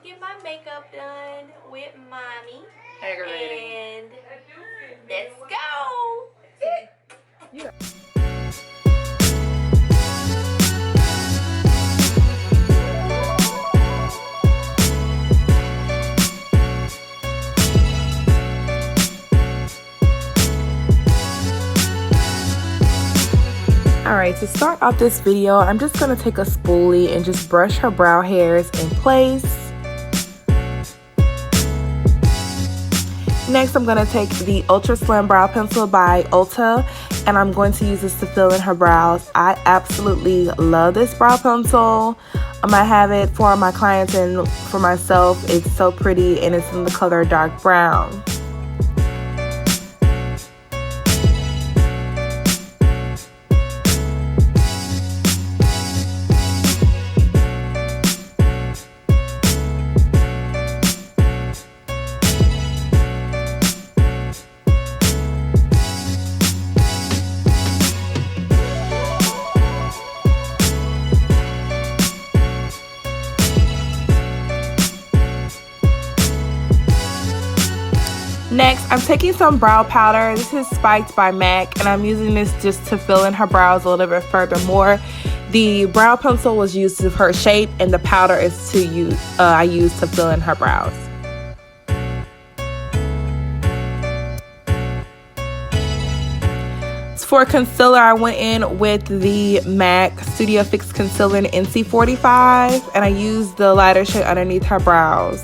get my makeup done with mommy. Aggravating. And let's go. Yeah. Alright, to start off this video, I'm just going to take a spoolie and just brush her brow hairs in place. Next, I'm going to take the Ultra Slim Brow Pencil by Ulta, and I'm going to use this to fill in her brows. I absolutely love this brow pencil. I have it for my clients and for myself. It's so pretty, and it's in the color dark brown. Next, I'm taking some brow powder. This is Spiked by MAC, and I'm using this just to fill in her brows a little bit furthermore. The brow pencil was used for her shape, and the powder is to use. I use to fill in her brows. For concealer, I went in with the MAC Studio Fix Concealer in NC45, and I used the lighter shade underneath her brows.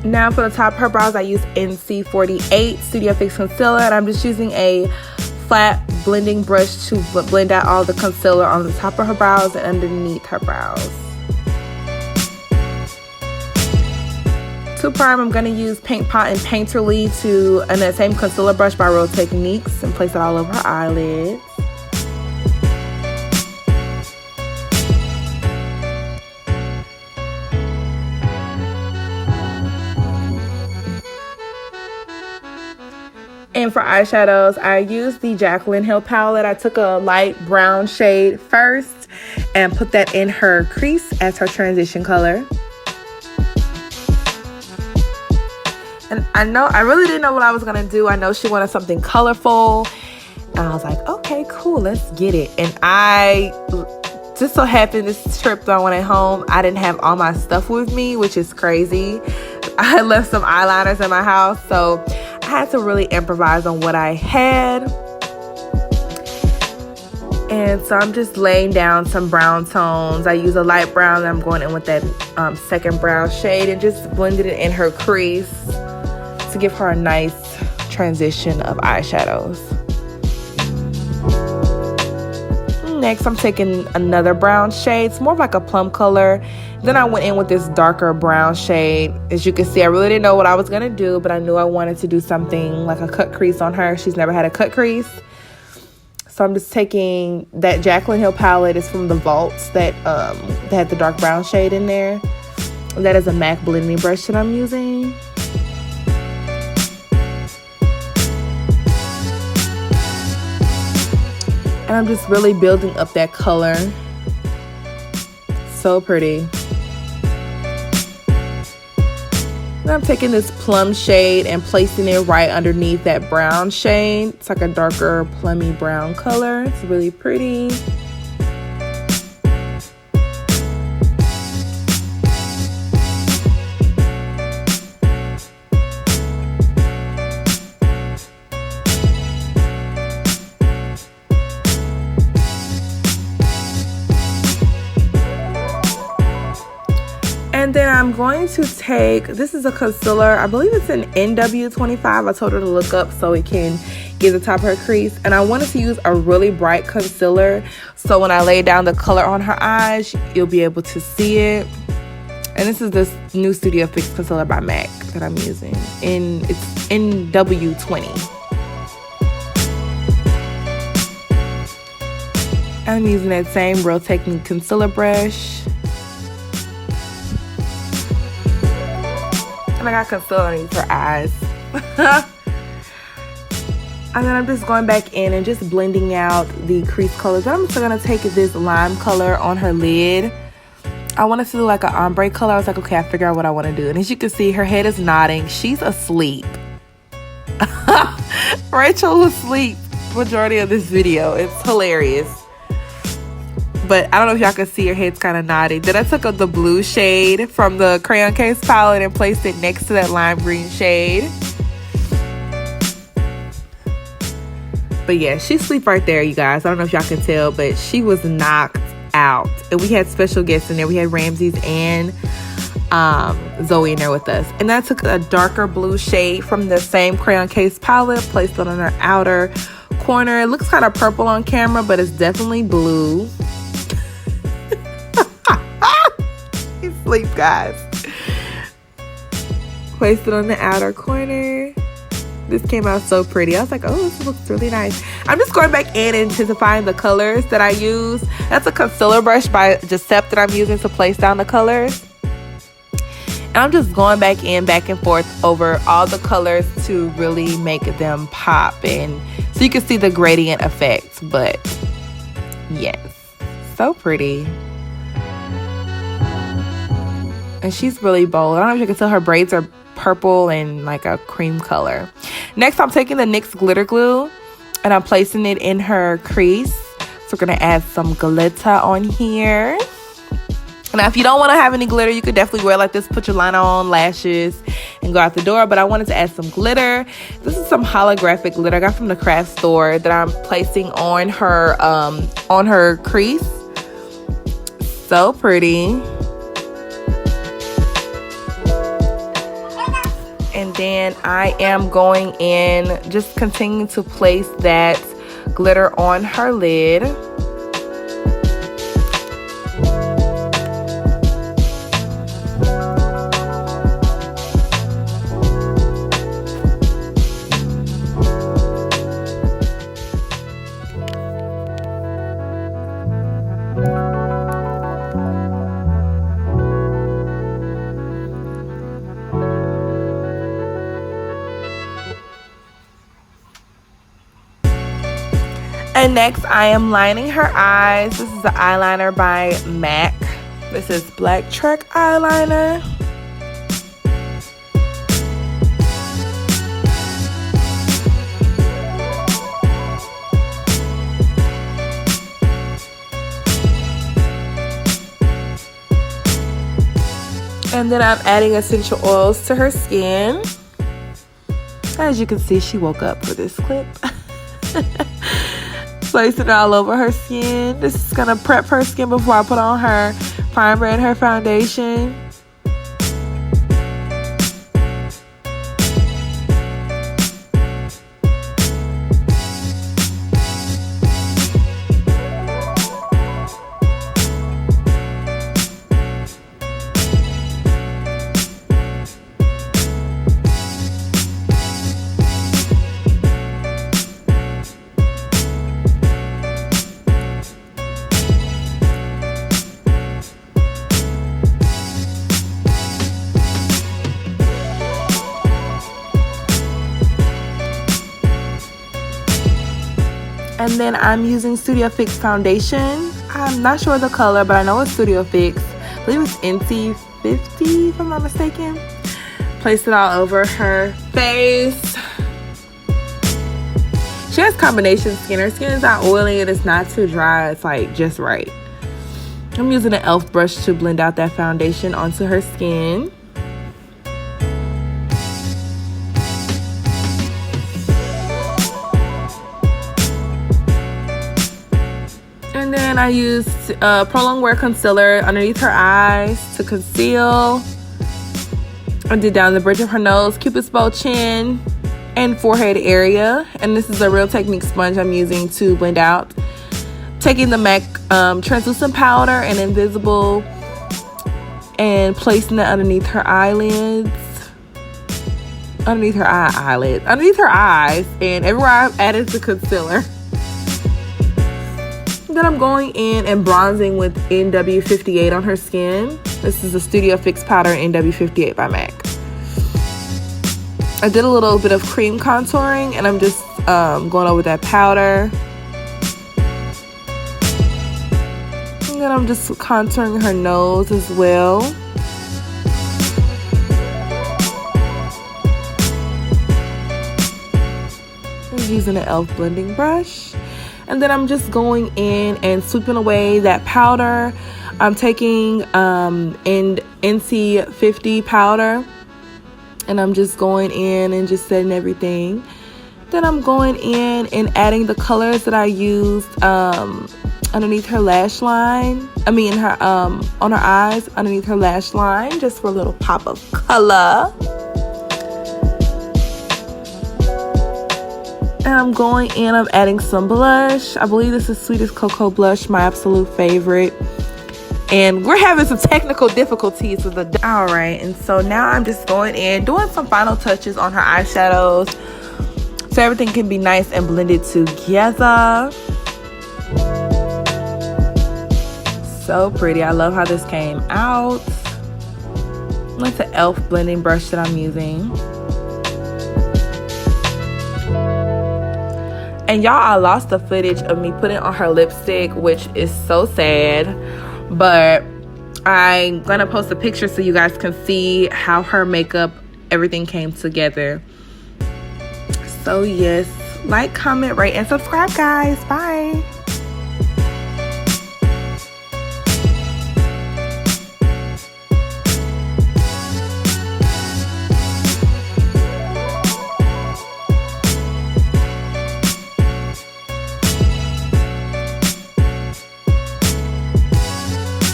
Now for the top of her brows, I use NC48 Studio Fix Concealer, and I'm just using a flat blending brush to blend out all the concealer on the top of her brows and underneath her brows. To prime, I'm going to use Paint Pot and Painterly and that same concealer brush by Real Techniques, and place it all over her eyelids. And for eyeshadows, I used the Jaclyn Hill palette. I took a light brown shade first and put that in her crease as her transition color. And I really didn't know what I was going to do. I know she wanted something colorful. And I was like, okay, cool, let's get it. And I just so happened this trip that I went at home, I didn't have all my stuff with me, which is crazy. I left some eyeliners in my house, so I had to really improvise on what I had. And so I'm just laying down some brown tones. I use a light brown, and I'm going in with that second brown shade and just blended it in her crease to give her a nice transition of eyeshadows. Next, I'm taking another brown shade. It's more of like a plum color. Then I went in with this darker brown shade. As you can see, I really didn't know what I was going to do, but I knew I wanted to do something like a cut crease on her. She's never had a cut crease. So I'm just taking that Jaclyn Hill palette. It's from the Vaults that had the dark brown shade in there. And that is a MAC blending brush that I'm using. And I'm just really building up that color. So pretty. Now I'm taking this plum shade and placing it right underneath that brown shade. It's like a darker plummy brown color. It's really pretty. And then I'm going to take, this is a concealer, I believe it's an NW25. I told her to look up so it can get the top of her crease. And I wanted to use a really bright concealer, so when I lay down the color on her eyes, you'll be able to see it. And this is this new Studio Fix concealer by MAC that I'm using. And it's in W20. I'm using that same Real Technique concealer brush. And I got concealer underneath her eyes. And then I'm just going back in and just blending out the crease colors. I'm just going to take this lime color on her lid. I want it to look like an ombre color. I was like, okay, I figure out what I want to do. And as you can see, her head is nodding. She's asleep. Rachel was asleep majority of this video. It's hilarious. But I don't know if y'all can see her head's kind of nodding. Then I took the blue shade from the Crayon Case palette and placed it next to that lime green shade. But yeah, she's asleep right there, you guys. I don't know if y'all can tell, but she was knocked out. And we had special guests in there. We had Ramses and Zoe in there with us. And I took a darker blue shade from the same Crayon Case palette, placed it on her outer corner. It looks kind of purple on camera, but it's definitely blue. He's asleep, guys. Placed it on the outer corner. This came out so pretty. I was like, oh, this looks really nice. I'm just going back in and intensifying the colors that I use. That's a concealer brush by Giuseppe that I'm using to place down the colors. And I'm just going back in, back and forth over all the colors to really make them pop. And so you can see the gradient effect. But yes, so pretty. And she's really bold. I don't know if you can tell, her braids are purple and like a cream color. Next, I'm taking the NYX glitter glue and I'm placing it in her crease. So we're going to add some glitter on here. Now, if you don't want to have any glitter, you could definitely wear like this, put your liner on, lashes, and go out the door. But I wanted to add some glitter. This is some holographic glitter I got from the craft store that I'm placing on her crease. So pretty. And then I am going in, just continuing to place that glitter on her lid. And next, I am lining her eyes. This is the eyeliner by MAC. This is Black Track eyeliner. And then I'm adding essential oils to her skin. As you can see, she woke up for this clip. Placing it all over her skin. This is gonna prep her skin before I put on her primer and her foundation. And then I'm using Studio Fix foundation. I'm not sure the color, but I know it's Studio Fix. I believe it's NC50, if I'm not mistaken. Place it all over her face. She has combination skin. Her skin is not oily and it's not too dry. It's like just right. I'm using an e.l.f. brush to blend out that foundation onto her skin. And then I used Prolong Wear Concealer underneath her eyes to conceal. I did down the bridge of her nose, Cupid's bow, chin, and forehead area. And this is a Real Technique sponge I'm using to blend out. Taking the MAC translucent powder and invisible and placing it underneath her eyelids, underneath her eyes, and everywhere I've added the concealer. Then I'm going in and bronzing with NW58 on her skin. This is a Studio Fix powder NW58 by MAC. I did a little bit of cream contouring, and I'm just going over that powder. And then I'm just contouring her nose as well. I'm using an e.l.f. blending brush. And then I'm just going in and sweeping away that powder. I'm taking NC50 powder, and I'm just going in and just setting everything. Then I'm going in and adding the colors that I used underneath her lash line. On her eyes, underneath her lash line, just for a little pop of color. And I'm going in, I'm adding some blush. I believe this is Sweetest Cocoa Blush, my absolute favorite. And we're having some technical difficulties with the... Alright, and so now I'm just going in, doing some final touches on her eyeshadows, so everything can be nice and blended together. So pretty. I love how this came out. It's an e.l.f. blending brush that I'm using. And y'all, I lost the footage of me putting on her lipstick, which is so sad. But I'm gonna post a picture so you guys can see how her makeup, everything came together. So yes, like, comment, rate, and subscribe, guys. Bye.